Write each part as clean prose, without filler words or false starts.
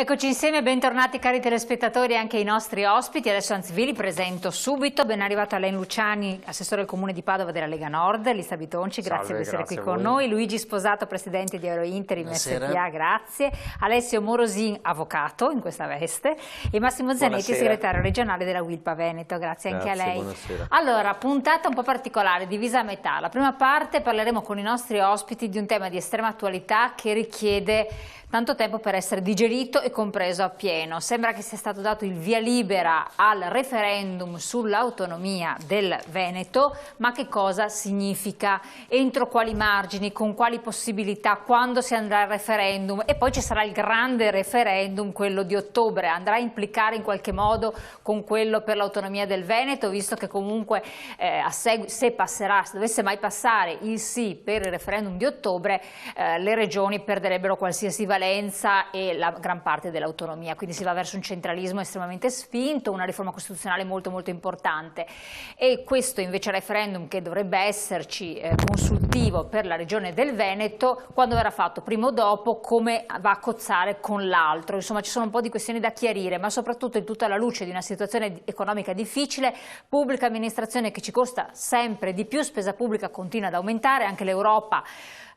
Eccoci insieme, bentornati cari telespettatori e anche i nostri ospiti. Adesso anzi vi li presento subito. Ben arrivato Alain Luciani, assessore del Comune di Padova della Lega Nord, Lista Bitonci, grazie per essere qui con noi. Luigi Sposato, presidente di Eurointerim SPA, grazie. Alessio Morosin, avvocato in questa veste, e Massimo Zanetti, segretario regionale della Wilpa Veneto, grazie anche a lei. Buonasera. Allora, puntata un po' particolare, divisa a metà. La prima parte parleremo con i nostri ospiti di un tema di estrema attualità che richiede tanto tempo per essere digerito e compreso appieno. Sembra che sia stato dato il via libera al referendum sull'autonomia del Veneto, ma che cosa significa? Entro quali margini, con quali possibilità, quando si andrà al referendum? E poi ci sarà il grande referendum, quello di ottobre, andrà a implicare in qualche modo con quello per l'autonomia del Veneto, visto che comunque se passerà, se dovesse mai passare il sì per il referendum di ottobre, le regioni perderebbero qualsiasi valenza e la gran parte dell'autonomia, quindi si va verso un centralismo estremamente spinto, una riforma costituzionale molto molto importante. E questo invece referendum, che dovrebbe esserci consultivo per la regione del Veneto, quando verrà fatto, prima o dopo, come va a cozzare con l'altro? Insomma, ci sono un po' di questioni da chiarire, ma soprattutto in tutta la luce di una situazione economica difficile, pubblica amministrazione che ci costa sempre di più, spesa pubblica continua ad aumentare, anche l'Europa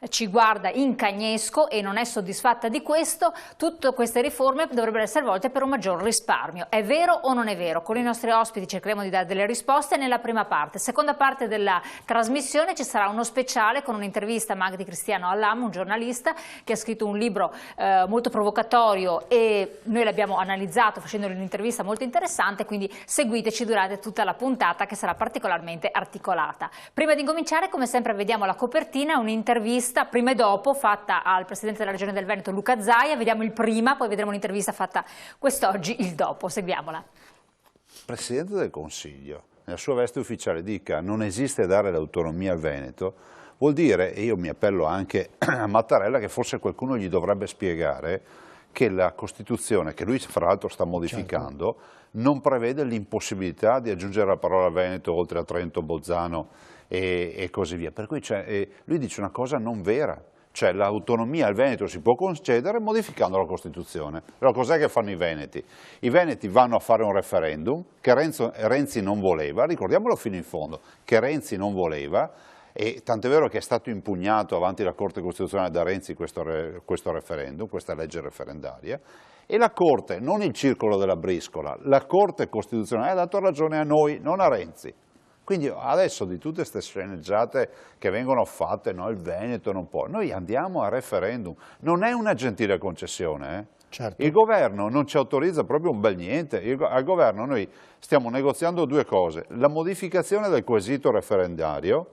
ci guarda in cagnesco e non è soddisfatta di questo. Tutte queste riforme dovrebbero essere volte per un maggior risparmio. È vero o non è vero? Con i nostri ospiti cercheremo di dare delle risposte nella prima parte. Seconda parte della trasmissione ci sarà uno speciale con un'intervista a Magdi Cristiano Allam, un giornalista che ha scritto un libro molto provocatorio, e noi l'abbiamo analizzato facendogli un'intervista molto interessante, quindi seguiteci durante tutta la puntata, che sarà particolarmente articolata. Prima di incominciare, come sempre, vediamo la copertina, un'intervista prima e dopo fatta al presidente della regione del Veneto Luca Zaia. Vediamo il prima, poi vedremo l'intervista fatta quest'oggi, il dopo. Seguiamola. Presidente del Consiglio, nella sua veste ufficiale, dica non esiste dare l'autonomia al Veneto, vuol dire, e io mi appello anche a Mattarella, che forse qualcuno gli dovrebbe spiegare che la Costituzione, che lui fra l'altro sta modificando, non prevede l'impossibilità di aggiungere la parola Veneto oltre a Trento, Bolzano e così via. Per cui lui dice una cosa non vera, cioè l'autonomia al Veneto si può concedere modificando la Costituzione. Allora cos'è che fanno i Veneti? I Veneti vanno a fare un referendum che Renzi non voleva, ricordiamolo fino in fondo, che Renzi non voleva, e tant'è vero che è stato impugnato avanti la Corte Costituzionale da Renzi questo referendum, questa legge referendaria, e la Corte, non il circolo della briscola, la Corte Costituzionale ha dato ragione a noi, non a Renzi. Quindi adesso di tutte queste sceneggiate che vengono fatte, no, il Veneto non può, noi andiamo a referendum, non è una gentile concessione. Certo. Il governo non ci autorizza proprio un bel niente. Al governo noi stiamo negoziando due cose: la modificazione del quesito referendario,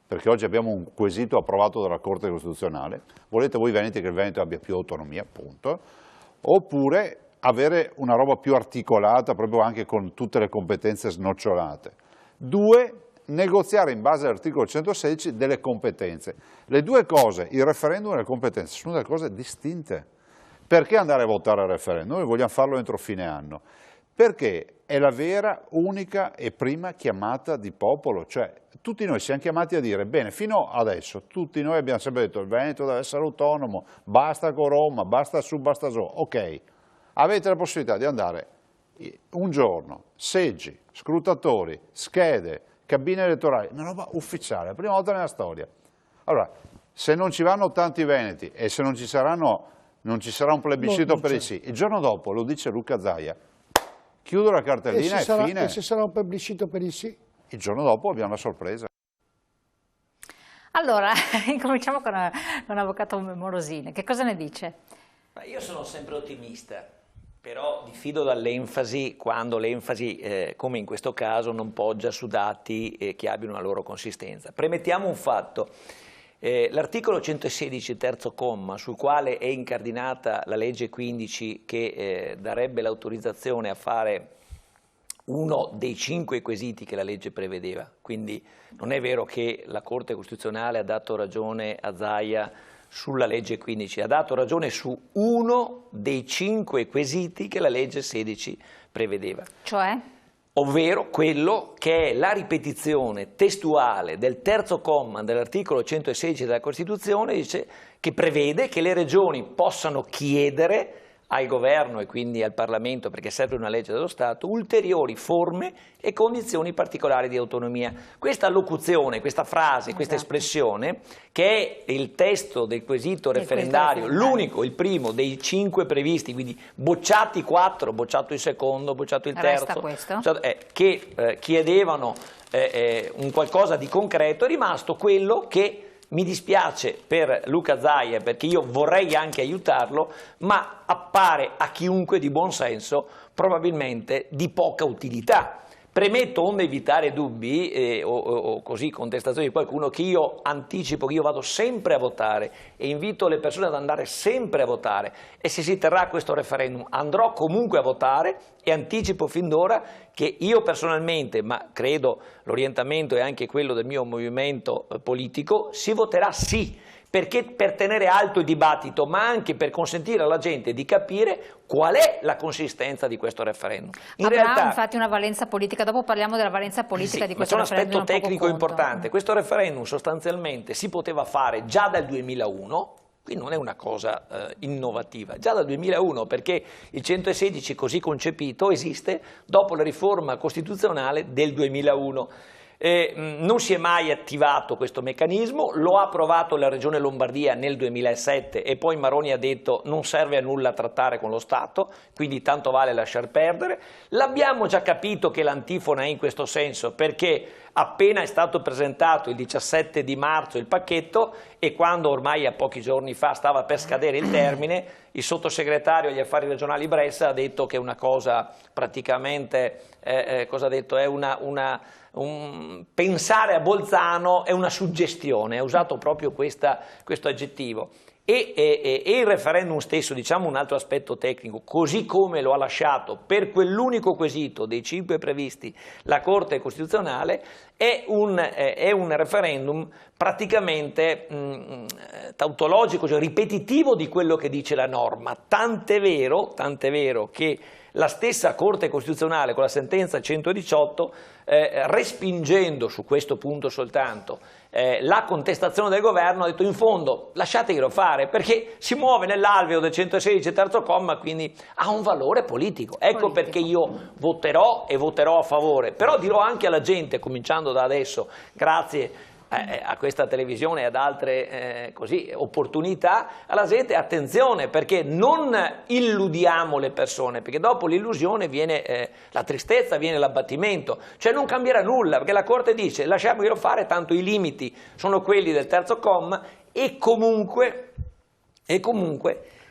perché oggi abbiamo un quesito approvato dalla Corte Costituzionale, volete voi Veneti che il Veneto abbia più autonomia, appunto, oppure avere una roba più articolata, proprio anche con tutte le competenze snocciolate. Due, negoziare in base all'articolo 116 delle competenze. Le due cose, il referendum e le competenze, sono delle cose distinte. Perché andare a votare al referendum? Noi vogliamo farlo entro fine anno. Perché è la vera, unica e prima chiamata di popolo, cioè tutti noi siamo chiamati a dire, bene, fino adesso tutti noi abbiamo sempre detto il Veneto deve essere autonomo, basta con Roma, basta su, basta giù, ok, avete la possibilità di andare un giorno, seggi, scrutatori, schede, cabine elettorali, una roba ufficiale, la prima volta nella storia. Allora, se non ci vanno tanti veneti e se non ci sarà un plebiscito per il sì, il giorno dopo, lo dice Luca Zaia, chiudo la cartellina e fine. E se sarà un plebiscito per il sì? Il giorno dopo abbiamo la sorpresa. Allora, incominciamo con l'avvocato Morosini. Che cosa ne dice? Io sono sempre ottimista, però diffido dall'enfasi quando l'enfasi, come in questo caso, non poggia su dati che abbiano una loro consistenza. Premettiamo un fatto. L'articolo 116, terzo comma, sul quale è incardinata la legge 15 che darebbe l'autorizzazione a fare uno dei 5 quesiti che la legge prevedeva, quindi non è vero che la Corte Costituzionale ha dato ragione a Zaia sulla legge 15, ha dato ragione su uno dei 5 quesiti che la legge 16 prevedeva. Cioè? Ovvero quello che è la ripetizione testuale del terzo comma dell'articolo 116 della Costituzione, dice, che prevede che le regioni possano chiedere al governo e quindi al Parlamento, perché serve una legge dello Stato, ulteriori forme e condizioni particolari di autonomia. Questa locuzione, questa frase, questa espressione, che è il testo del quesito referendario, l'unico, il primo dei 5 previsti, quindi bocciati 4, bocciato il secondo, bocciato il terzo, che chiedevano un qualcosa di concreto, è rimasto quello che mi dispiace per Luca Zaia, perché io vorrei anche aiutarlo, ma appare a chiunque di buon senso probabilmente di poca utilità. Premetto, onde evitare dubbi o così contestazioni di qualcuno, che io anticipo che io vado sempre a votare e invito le persone ad andare sempre a votare, e se si terrà questo referendum andrò comunque a votare, e anticipo fin d'ora che io personalmente, ma credo l'orientamento è anche quello del mio movimento politico, si voterà sì, perché per tenere alto il dibattito, ma anche per consentire alla gente di capire qual è la consistenza di questo referendum. In realtà, infatti una valenza politica, dopo parliamo della valenza politica di questo referendum. C'è un aspetto tecnico importante, questo referendum sostanzialmente si poteva fare già dal 2001, quindi non è una cosa innovativa, già dal 2001, perché il 116 così concepito esiste dopo la riforma costituzionale del 2001. Non si è mai attivato questo meccanismo, lo ha approvato la Regione Lombardia nel 2007 e poi Maroni ha detto non serve a nulla trattare con lo Stato, quindi tanto vale lasciar perdere. L'abbiamo già capito che l'antifona è in questo senso, perché appena è stato presentato il 17 di marzo il pacchetto, e quando ormai a pochi giorni fa stava per scadere il termine, il sottosegretario agli affari regionali Bressa ha detto che è una cosa praticamente, cosa ha detto? È pensare a Bolzano è una suggestione, ha usato proprio questo aggettivo. E il referendum stesso, diciamo un altro aspetto tecnico, così come lo ha lasciato per quell'unico quesito dei 5 previsti la Corte Costituzionale, è un referendum praticamente tautologico, cioè ripetitivo di quello che dice la norma, tant'è vero che la stessa Corte Costituzionale con la sentenza 118, respingendo su questo punto soltanto la contestazione del governo, ha detto in fondo lasciateglielo fare, perché si muove nell'alveo del 116 terzo comma, quindi ha un valore politico. Ecco perché io voterò e voterò a favore, però dirò anche alla gente, cominciando da adesso, grazie a questa televisione e ad altre opportunità, alla gente attenzione, perché non illudiamo le persone, perché dopo l'illusione viene la tristezza, viene l'abbattimento, cioè non cambierà nulla, perché la Corte dice lasciamoglielo fare, tanto i limiti sono quelli del terzo comma, e comunque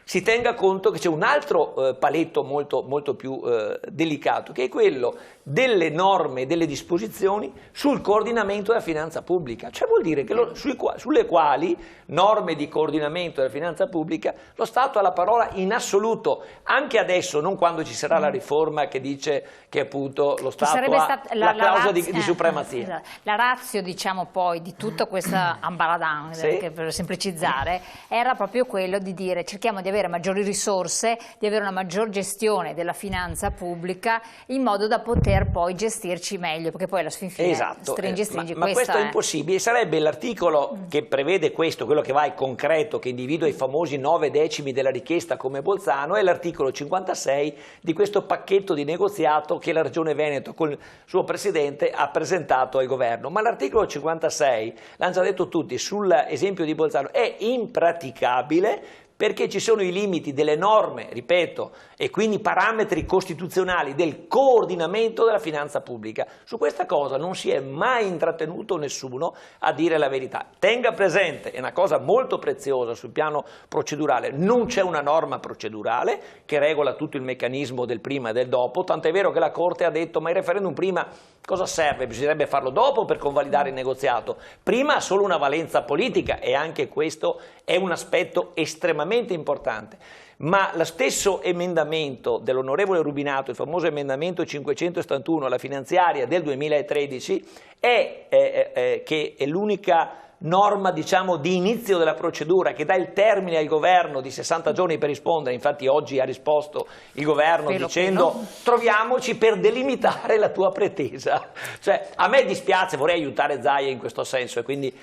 si tenga conto che c'è un altro paletto molto più delicato, che è quello delle norme, delle disposizioni sul coordinamento della finanza pubblica, cioè vuol dire che sulle quali norme di coordinamento della finanza pubblica lo Stato ha la parola in assoluto, anche adesso, non quando ci sarà la riforma che dice che appunto lo Stato ha la clausola di supremazia. Esatto. La ratio, diciamo, poi di tutta questa ambaradan, per semplicizzare, era proprio quello di dire cerchiamo di avere maggiori risorse, di avere una maggior gestione della finanza pubblica, in modo da poter poi gestirci meglio, perché poi alla fin fine stringi, ma questo è impossibile. Sarebbe l'articolo che prevede questo, quello che va al concreto, che individua i famosi 9 decimi della richiesta come Bolzano, è l'articolo 56 di questo pacchetto di negoziato che la Regione Veneto con il suo Presidente ha presentato al Governo. Ma l'articolo 56, l'hanno già detto tutti, sull'esempio di Bolzano, è impraticabile, perché ci sono i limiti delle norme, ripeto, e quindi parametri costituzionali del coordinamento della finanza pubblica. Su questa cosa non si è mai intrattenuto nessuno a dire la verità. Tenga presente, è una cosa molto preziosa sul piano procedurale, non c'è una norma procedurale che regola tutto il meccanismo del prima e del dopo, tant'è vero che la Corte ha detto ma il referendum prima cosa serve? Bisognerebbe farlo dopo per convalidare il negoziato. Prima ha solo una valenza politica, e anche questo è un aspetto estremamente importante. Ma lo stesso emendamento dell'onorevole Rubinato, il famoso emendamento 571 alla finanziaria del 2013, che è l'unica norma, diciamo, di inizio della procedura che dà il termine al governo di 60 giorni per rispondere. Infatti oggi ha risposto il governo dicendo troviamoci per delimitare la tua pretesa. Cioè, a me dispiace, vorrei aiutare Zaia in questo senso, e quindi,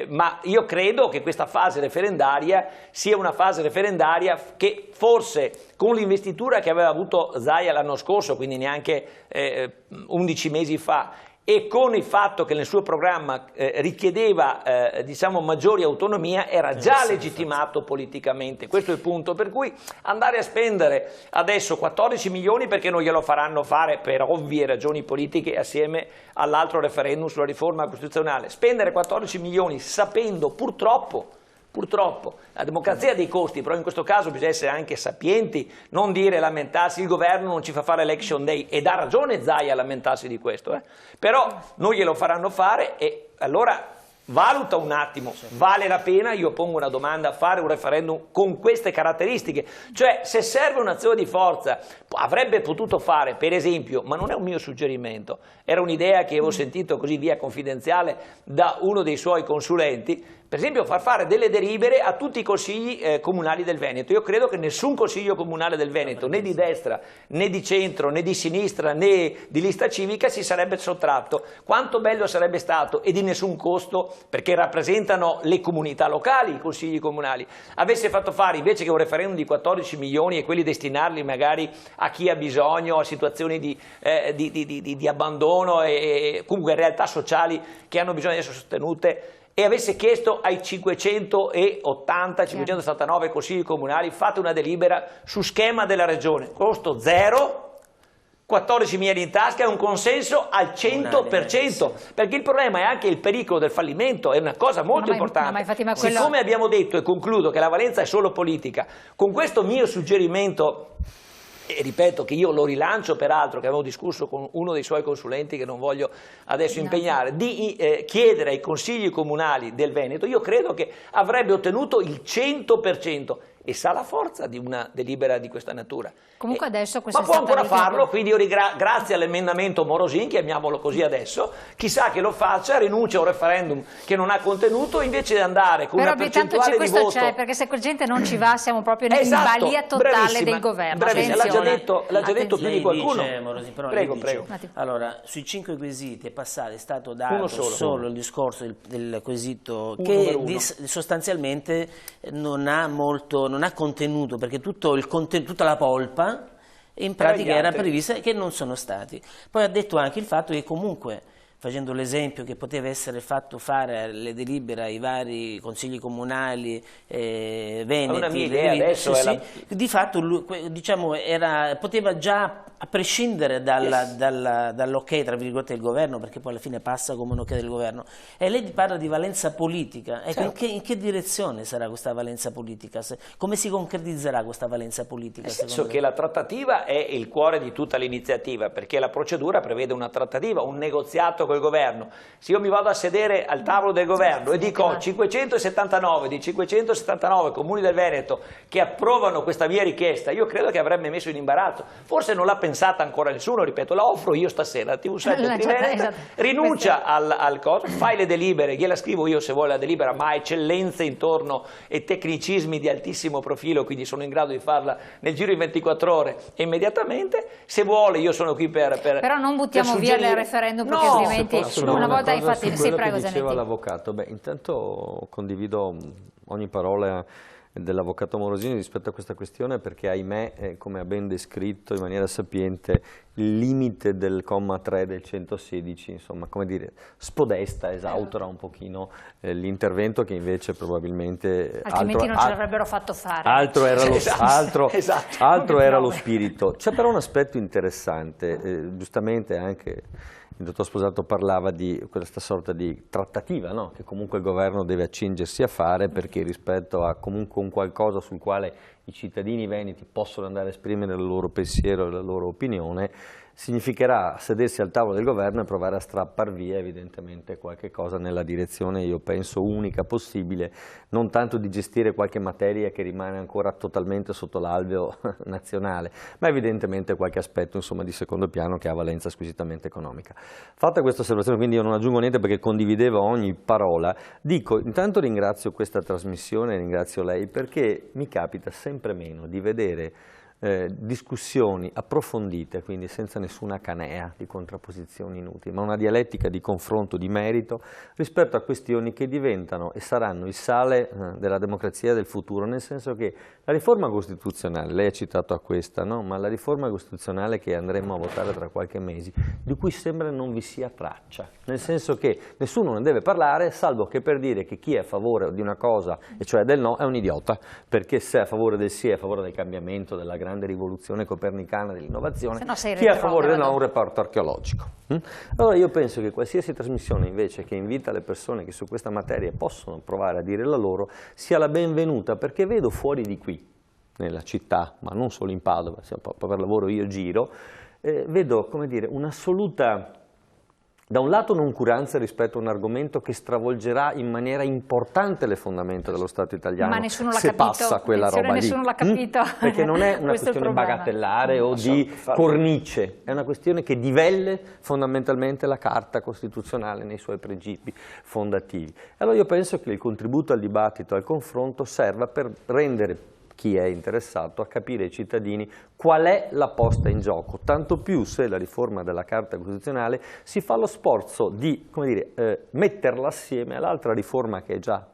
ma io credo che questa fase referendaria sia una fase referendaria che forse con l'investitura che aveva avuto Zaia l'anno scorso, quindi neanche 11 mesi fa, e con il fatto che nel suo programma richiedeva diciamo, maggiori autonomia, era già legittimato politicamente. Questo è il punto, per cui andare a spendere adesso 14 milioni perché non glielo faranno fare per ovvie ragioni politiche assieme all'altro referendum sulla riforma costituzionale, spendere 14 milioni sapendo purtroppo, la democrazia dei costi, però in questo caso bisogna essere anche sapienti, non dire lamentarsi, il governo non ci fa fare election day, ed ha ragione Zaia a lamentarsi di questo, però non glielo faranno fare, e allora valuta un attimo, vale la pena, io pongo una domanda, fare un referendum con queste caratteristiche? Cioè, se serve un'azione di forza, avrebbe potuto fare, per esempio, ma non è un mio suggerimento, era un'idea che avevo sentito così via confidenziale da uno dei suoi consulenti, per esempio far fare delle delibere a tutti i consigli comunali del Veneto. Io credo che nessun consiglio comunale del Veneto, né di destra, né di centro, né di sinistra, né di lista civica, si sarebbe sottratto. Quanto bello sarebbe stato, e di nessun costo, perché rappresentano le comunità locali, i consigli comunali, avesse fatto fare, invece che un referendum di 14 milioni e quelli destinarli magari a chi ha bisogno, a situazioni di abbandono e comunque realtà sociali che hanno bisogno di essere sostenute, e avesse chiesto ai 579 consigli comunali: fate una delibera su schema della regione, costo zero, 14 miliardi in tasca, è un consenso al 100%, perché il problema è anche il pericolo del fallimento, è una cosa molto importante. Siccome abbiamo detto, e concludo, che la valenza è solo politica, con questo mio suggerimento, e ripeto che io lo rilancio peraltro, che avevo discusso con uno dei suoi consulenti che non voglio adesso impegnare, di chiedere ai consigli comunali del Veneto, io credo che avrebbe ottenuto il 100%, e sa la forza di una delibera di questa natura. Comunque adesso ma può ancora farlo, quindi io grazie all'emendamento Morosin, chiamiamolo così adesso, chissà che lo faccia, rinuncia a un referendum che non ha contenuto, invece di andare con una percentuale di voto. C'è, perché se quella gente non ci va siamo proprio in balia totale del governo. L'ha già detto più di qualcuno. Morosin, però prego. Allora, sui 5 quesiti è passato, è stato dato solo il discorso del quesito che sostanzialmente non ha contenuto, perché tutta la polpa in pratica era prevista, che non sono stati. Poi ha detto anche il fatto che comunque, facendo l'esempio che poteva essere fatto fare le delibere ai vari consigli comunali veneti, una mia idea adesso di fatto diciamo, poteva già, a prescindere dall'ok tra virgolette del governo, perché poi alla fine passa come un ok del governo, e lei parla di valenza politica, ecco, in che direzione sarà questa valenza politica? Come si concretizzerà questa valenza politica? Nel senso che la trattativa è il cuore di tutta l'iniziativa, perché la procedura prevede una trattativa, un negoziato col governo. Se io mi vado a sedere al tavolo del governo e dico 579 di 579 comuni del Veneto che approvano questa mia richiesta, io credo che avrebbe messo in imbarazzo. Forse non l'ha pensata ancora nessuno, ripeto, la offro io stasera, la TV7 Triveneto, rinuncia al coso, fai le delibere, gliela scrivo io se vuole la delibera, ma ha eccellenze intorno e tecnicismi di altissimo profilo, quindi sono in grado di farla nel giro di 24 ore e immediatamente. Se vuole io sono qui per però non buttiamo via il referendum, perché altrimenti una volta hai fatto... Sì, prego, diceva l'avvocato. Intanto condivido ogni parola dell'avvocato Morosini rispetto a questa questione, perché ahimè, come ha ben descritto in maniera sapiente, il limite del comma 3 del 116, insomma, come dire, spodesta, esautora un pochino l'intervento, che invesse probabilmente altrimenti non ce l'avrebbero fatto fare. Altro era lo spirito. C'è però un aspetto interessante, giustamente anche il dottor Sposato parlava di questa sorta di trattativa, no? Che comunque il governo deve accingersi a fare, perché rispetto a comunque un qualcosa sul quale i cittadini veneti possono andare a esprimere il loro pensiero e la loro opinione, significherà sedersi al tavolo del governo e provare a strappar via evidentemente qualche cosa nella direzione, io penso, unica possibile, non tanto di gestire qualche materia che rimane ancora totalmente sotto l'alveo nazionale, ma evidentemente qualche aspetto insomma di secondo piano che ha valenza squisitamente economica. Fatta questa osservazione, quindi io non aggiungo niente perché condividevo ogni parola, dico intanto ringrazio questa trasmissione, ringrazio lei perché mi capita sempre meno di vedere discussioni approfondite, quindi senza nessuna canea di contrapposizioni inutili, ma una dialettica di confronto di merito rispetto a questioni che diventano e saranno il sale della democrazia del futuro, nel senso che la riforma costituzionale, lei ha citato a questa, no? Ma la riforma costituzionale che andremo a votare tra qualche mese, di cui sembra non vi sia traccia, nel senso che nessuno ne deve parlare, salvo che per dire che chi è a favore di una cosa, e cioè del no, è un idiota, perché se è a favore del sì è a favore del cambiamento, della grande rivoluzione copernicana dell'innovazione, chi è a favore del no è un reparto archeologico. Allora io penso che qualsiasi trasmissione invece che invita le persone che su questa materia possono provare a dire la loro sia la benvenuta, perché vedo fuori di qui, nella città, ma non solo in Padova, per lavoro io giro, vedo, come dire, un'assoluta, da un lato noncuranza rispetto a un argomento che stravolgerà in maniera importante le fondamenta dello Stato italiano, ma nessuno l'ha se capito, passa quella roba lì. Nessuno l'ha capito. Perché non è una questione bagatellare o di cornice, è una questione che divelle fondamentalmente la Carta Costituzionale nei suoi principi fondativi. Allora io penso che il contributo al dibattito, al confronto, serva per rendere chi è interessato a capire ai cittadini qual è la posta in gioco, tanto più se la riforma della Carta Costituzionale si fa lo sforzo di, come dire, metterla assieme all'altra riforma che è già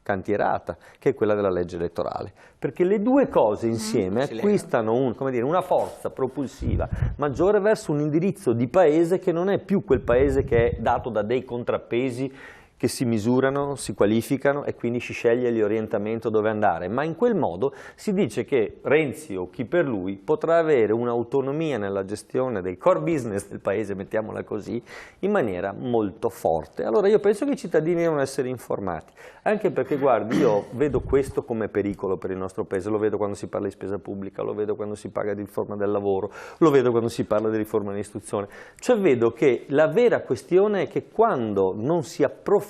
cantierata, che è quella della legge elettorale, perché le due cose insieme acquistano una forza propulsiva maggiore verso un indirizzo di paese che non è più quel paese che è dato da dei contrappesi che si misurano, si qualificano e quindi si sceglie l'orientamento dove andare, ma in quel modo si dice che Renzi o chi per lui potrà avere un'autonomia nella gestione del core business del paese, mettiamola così, in maniera molto forte. Allora io penso che i cittadini devono essere informati, anche perché guardi, io vedo questo come pericolo per il nostro paese, lo vedo quando si parla di spesa pubblica, lo vedo quando si parla di riforma del lavoro, lo vedo quando si parla di riforma dell'istruzione, cioè vedo che la vera questione è che quando non si approfondiscono,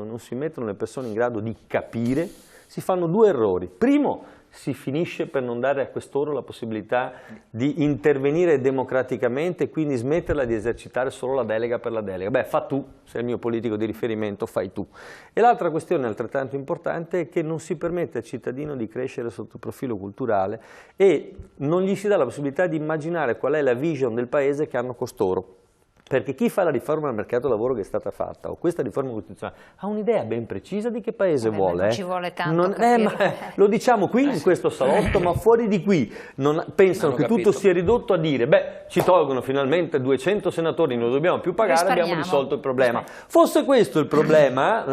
non si mettono le persone in grado di capire, si fanno due errori. Primo, si finisce per non dare a quest'oro la possibilità di intervenire democraticamente e quindi smetterla di esercitare solo la delega per la delega. Beh, fa tu, sei il mio politico di riferimento, fai tu. E l'altra questione altrettanto importante è che non si permette al cittadino di crescere sotto il profilo culturale e non gli si dà la possibilità di immaginare qual è la vision del paese che hanno costoro. Perché chi fa la riforma del mercato del lavoro che è stata fatta, o questa riforma costituzionale, ha un'idea ben precisa di che paese vuole. Non ci vuole tanto lo diciamo qui in questo salotto, ma fuori di qui pensano che tutto sia ridotto a dire, beh, ci tolgono finalmente 200 senatori, non dobbiamo più pagare, abbiamo risolto il problema. Fosse questo il problema,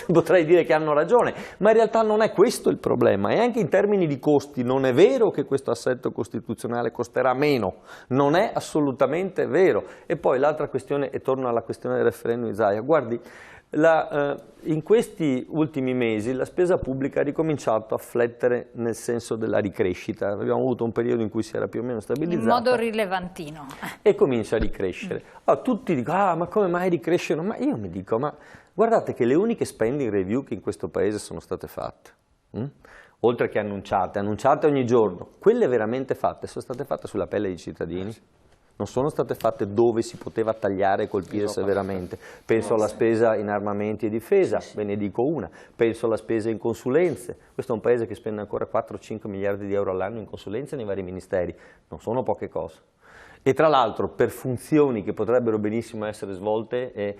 potrei dire che hanno ragione, ma in realtà non è questo il problema. E anche in termini di costi non è vero che questo assetto costituzionale costerà meno, non è assolutamente vero. E poi l'altra questione, e torno alla questione del referendum di Zaia, guardi, in questi ultimi mesi la spesa pubblica ha ricominciato a flettere nel senso della ricrescita, abbiamo avuto un periodo in cui si era più o meno stabilizzata. In modo rilevantino. E comincia a ricrescere. Allora, tutti dicono, ma come mai ricrescono? Ma io mi dico, ma guardate che le uniche spending review che in questo paese sono state fatte, oltre che annunciate ogni giorno, quelle veramente fatte sono state fatte sulla pelle dei cittadini. Non sono state fatte dove si poteva tagliare e colpire severamente. Penso alla spesa in armamenti e difesa, ve ne dico una. Penso alla spesa in consulenze. Questo è un paese che spende ancora 4-5 miliardi di euro all'anno in consulenze nei vari ministeri. Non sono poche cose. E tra l'altro per funzioni che potrebbero benissimo essere svolte e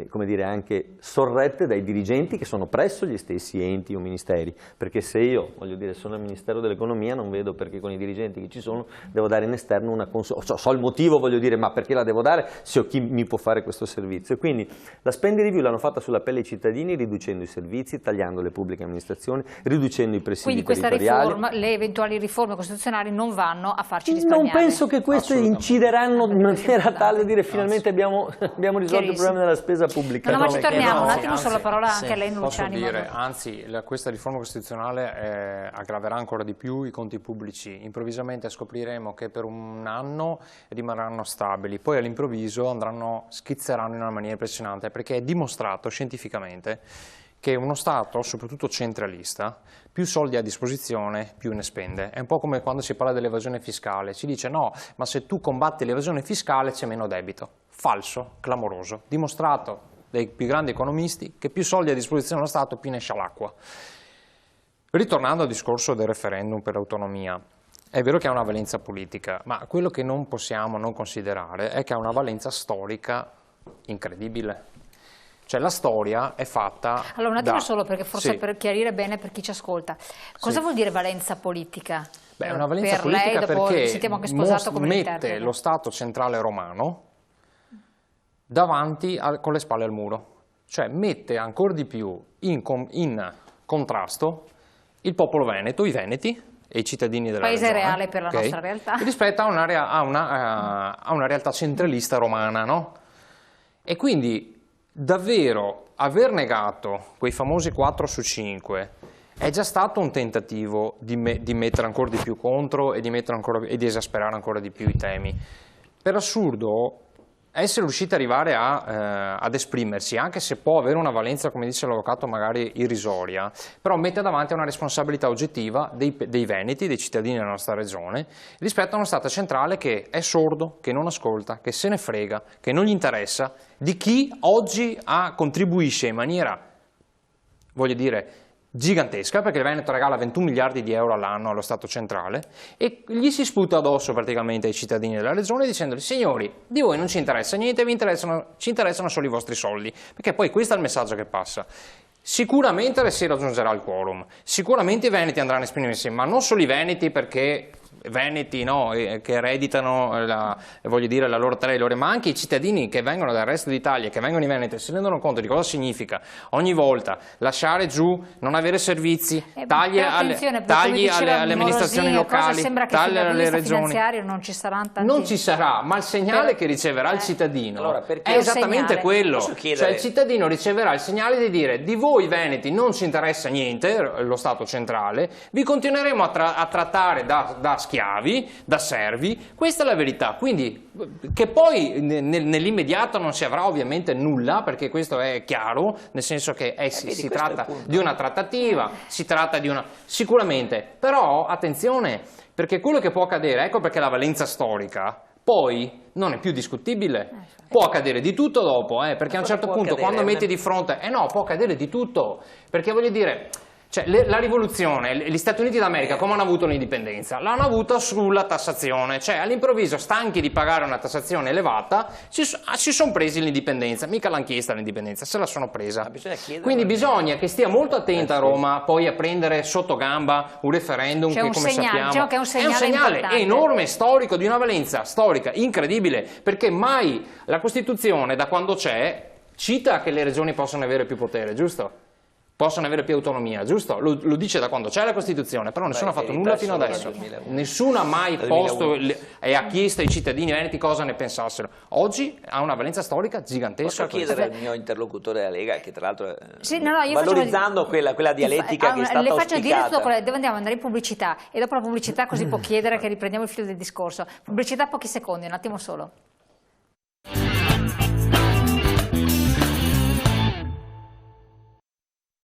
come dire, anche sorrette dai dirigenti che sono presso gli stessi enti o ministeri, perché se io, voglio dire, sono al Ministero dell'Economia non vedo perché con i dirigenti che ci sono devo dare in esterno una consulenza, so il motivo, voglio dire, ma perché la devo dare se ho chi mi può fare questo servizio. E quindi la spending review l'hanno fatta sulla pelle dei cittadini riducendo i servizi, tagliando le pubbliche amministrazioni, riducendo i presidi territoriali. Quindi questa riforma, le eventuali riforme costituzionali non vanno a farci risparmiare. Non penso che queste uccideranno in maniera tale da dire finalmente abbiamo risolto il problema della spesa pubblica. No, ma ci torniamo un attimo sulla parola anche a lei, Luciani. Posso dire, anzi, questa riforma costituzionale aggraverà ancora di più i conti pubblici. Improvvisamente scopriremo che per un anno rimarranno stabili, poi all'improvviso schizzeranno in una maniera impressionante, perché è dimostrato scientificamente che uno Stato, soprattutto centralista, più soldi a disposizione, più ne spende. È un po' come quando si parla dell'evasione fiscale, si dice no, ma se tu combatti l'evasione fiscale c'è meno debito. Falso, clamoroso, dimostrato dai più grandi economisti che più soldi a disposizione dello Stato più ne esce l'acqua. Ritornando al discorso del referendum per l'autonomia, è vero che ha una valenza politica, ma quello che non possiamo non considerare è che ha una valenza storica incredibile. Cioè la storia è fatta. Allora un attimo solo, perché forse per chiarire bene per chi ci ascolta, cosa vuol dire valenza politica? Beh, è una valenza per politica lei, dopo perché sentiamo anche sposato come mette lo Stato centrale romano davanti con le spalle al muro, cioè mette ancora di più in contrasto il popolo veneto, i veneti e i cittadini della paese regione, reale per la nostra realtà, rispetto a una realtà centralista romana, no? E quindi davvero aver negato quei famosi 4 su 5 è già stato un tentativo di mettere ancora di più contro e di esasperare ancora di più i temi. Per assurdo, essere riusciti ad arrivare ad esprimersi, anche se può avere una valenza, come dice l'avvocato, magari irrisoria, però mette davanti a una responsabilità oggettiva dei veneti, dei cittadini della nostra regione, rispetto a uno Stato centrale che è sordo, che non ascolta, che se ne frega, che non gli interessa di chi oggi contribuisce in maniera, voglio dire, gigantesca, perché il Veneto regala 21 miliardi di euro all'anno allo Stato centrale e gli si sputa addosso praticamente ai cittadini della regione dicendogli: signori, di voi non ci interessa niente, ci interessano solo i vostri soldi, perché poi questo è il messaggio che passa. Sicuramente si raggiungerà il quorum, sicuramente i veneti andranno a esprimersi, ma non solo i veneti, perché veneti che ereditano la loro terra, ma anche i cittadini che vengono dal resto d'Italia, che vengono in Veneto e si rendono conto di cosa significa ogni volta lasciare giù, non avere servizi, tagli alle amministrazioni locali, tagli alle regioni. Non ci saranno tanti... Non ci sarà, ma il segnale che riceverà il cittadino è esattamente quello. Cioè il cittadino riceverà il segnale di dire: di voi veneti non ci interessa niente, lo Stato centrale, vi continueremo a trattare da schiavi, da servi, questa è la verità. Quindi che poi nell'immediato non si avrà ovviamente nulla, perché questo è chiaro, nel senso che si tratta di una trattativa, si tratta di una... sicuramente, però attenzione, perché quello che può accadere, ecco perché la valenza storica poi non è più discutibile. Può accadere di tutto dopo, perché a un certo punto quando metti di fronte... può accadere di tutto, perché voglio dire... Cioè, la rivoluzione, gli Stati Uniti d'America come hanno avuto l'indipendenza? L'hanno avuta sulla tassazione, cioè all'improvviso, stanchi di pagare una tassazione elevata, si sono presi l'indipendenza, mica l'hanno chiesta l'indipendenza, se la sono presa. Quindi bisogna che stia molto attenta a Roma poi a prendere sotto gamba un referendum che, come sappiamo, diciamo che è un segnale enorme, storico, di una valenza storica incredibile, perché mai la Costituzione, da quando c'è, cita che le regioni possono avere più potere, giusto? Possono avere più autonomia, giusto? Lo dice da quando c'è la Costituzione, però nessuno ha fatto nulla fino adesso. Nessuno ha mai posto e ha chiesto ai cittadini veneti cosa ne pensassero. Oggi ha una valenza storica gigantesca. Posso chiedere al mio interlocutore della Lega, che tra l'altro valorizzando quella dialettica che è stata le faccio dire tutto auspicata. Devo andare in pubblicità e dopo la pubblicità così può chiedere che riprendiamo il filo del discorso. Pubblicità, pochi secondi, un attimo solo.